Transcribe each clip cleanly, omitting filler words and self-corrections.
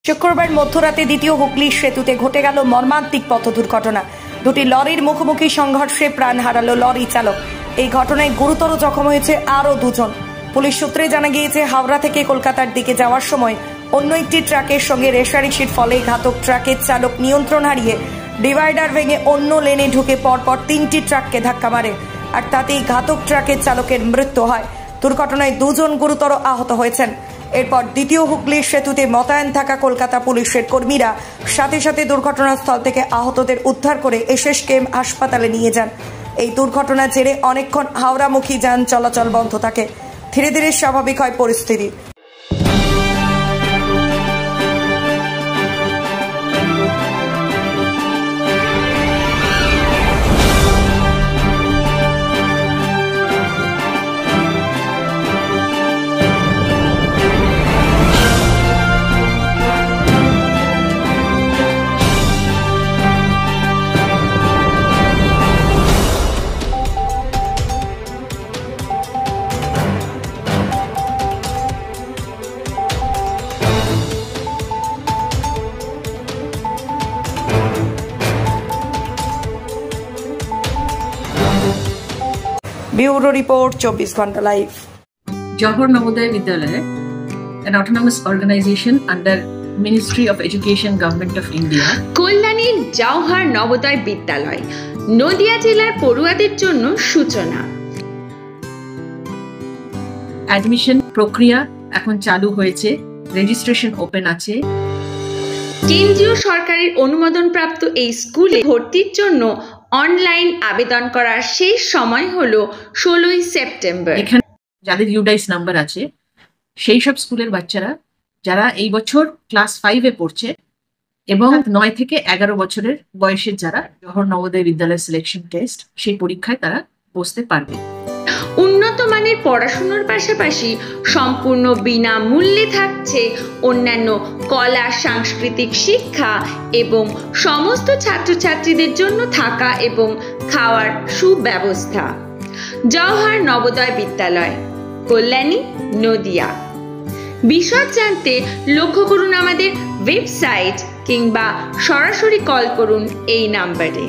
শুক্রবার মধ্যরাতে দ্বিতীয় হুগলি সেতুতে ঘটে গেল মর্মান্তিক পথ দুর্ঘটনা। দুটি লরির মুখোমুখি সংঘর্ষে প্রাণ হারালো লরি চালক। এই ঘটনায় গুরুতর জখম হয়েছে আরও দুজন। পুলিশ সূত্রে জানা গিয়েছে, হাওড়া থেকে কলকাতার দিকে যাওয়ার সময় অন্য একটি ট্রাকের সঙ্গে রেষারেষির ফলে ঘাতক ট্রাকের চালক নিয়ন্ত্রণ হারিয়ে ডিভাইডার ভেঙে অন্য লেনে ঢুকে পরপর তিনটি ট্রাককে ধাক্কা মারে, আর তাতেই ঘাতক ট্রাকের চালকের মৃত্যু হয়। দুর্ঘটনায় দুজন গুরুতর আহত হয়েছেন। এরপর দ্বিতীয় হুগলির সেতুতে মোতায়েন থাকা কলকাতা পুলিশের কর্মীরা সাথে সাথে দুর্ঘটনাস্থল থেকে আহতদের উদ্ধার করে এসএসকেএম হাসপাতালে নিয়ে যান। এই দুর্ঘটনার জেরে অনেকক্ষণ হাওড়ামুখী যান চলাচল বন্ধ থাকে। ধীরে ধীরে স্বাভাবিক হয় পরিস্থিতি। Bureau Report 24 Ghanta Live. Johor Navodaya Vidyalaya, an autonomous organization under Ministry of Education, Government of India. কল্যাণীর Jawahar Navodaya বিদ্যালয় নদিয়া জেলার পড়ুয়াদের জন্য সূচনা। অ্যাডমিশন প্রক্রিয়া এখন চালু হয়েছে, রেজিস্ট্রেশন ওপেন আছে। কেন্দ্রীয় সরকারের অনুমোদনপ্রাপ্ত এই স্কুলে ভর্তির জন্য অনলাইন আবেদন করার শেষ সময় হলো 16ই সেপ্টেম্বর। এখানে যাদের ইউডাইস নাম্বার আছে সেই সব স্কুলের বাচ্চারা যারা এই বছর ক্লাস 5-এ পড়ছে এবং 9 থেকে 11 বছরের বয়সের যারা জওহর নবোদয় বিদ্যালয় সিলেকশন টেস্ট সেই পরীক্ষায় তারা বসতে পারবে। উন্নত মানের পড়াশোনার পাশাপাশি সম্পূর্ণ বিনামূল্যে থাকছে অন্যান্য কলা সাংস্কৃতিক শিক্ষা এবং সমস্ত ছাত্রছাত্রীদের জন্য থাকা এবং খাওয়ার সুব্যবস্থা। জওহর নবোদয় বিদ্যালয়, কল্যাণী, নদিয়া। বিশদ জানতে লক্ষ্য করুন আমাদের ওয়েবসাইট কিংবা সরাসরি কল করুন এই নাম্বারে।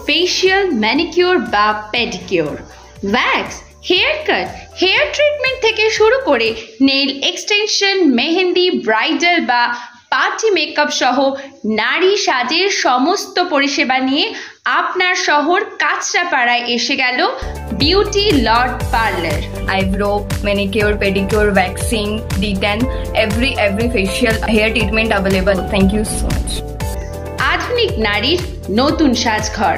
ফেশিয়াল, ম্যানিকিউর বা pedicure, wax, haircut, hair treatment থেকে শুরু করে নেইল এক্সটেনশন, মেহেন্দি, ব্রাইডাল বা পার্টি মেকআপ সহ নারী সাজের সমস্ত পরিষেবা নিয়ে আপনার শহর কাঁচরাপাড়ায় এসে গেল beauty Lord parlour. Eyebrow, manicure, pedicure, waxing, D10, every facial hair treatment available. Thank you so much. আধুনিক নারীর নতুন সাজঘর।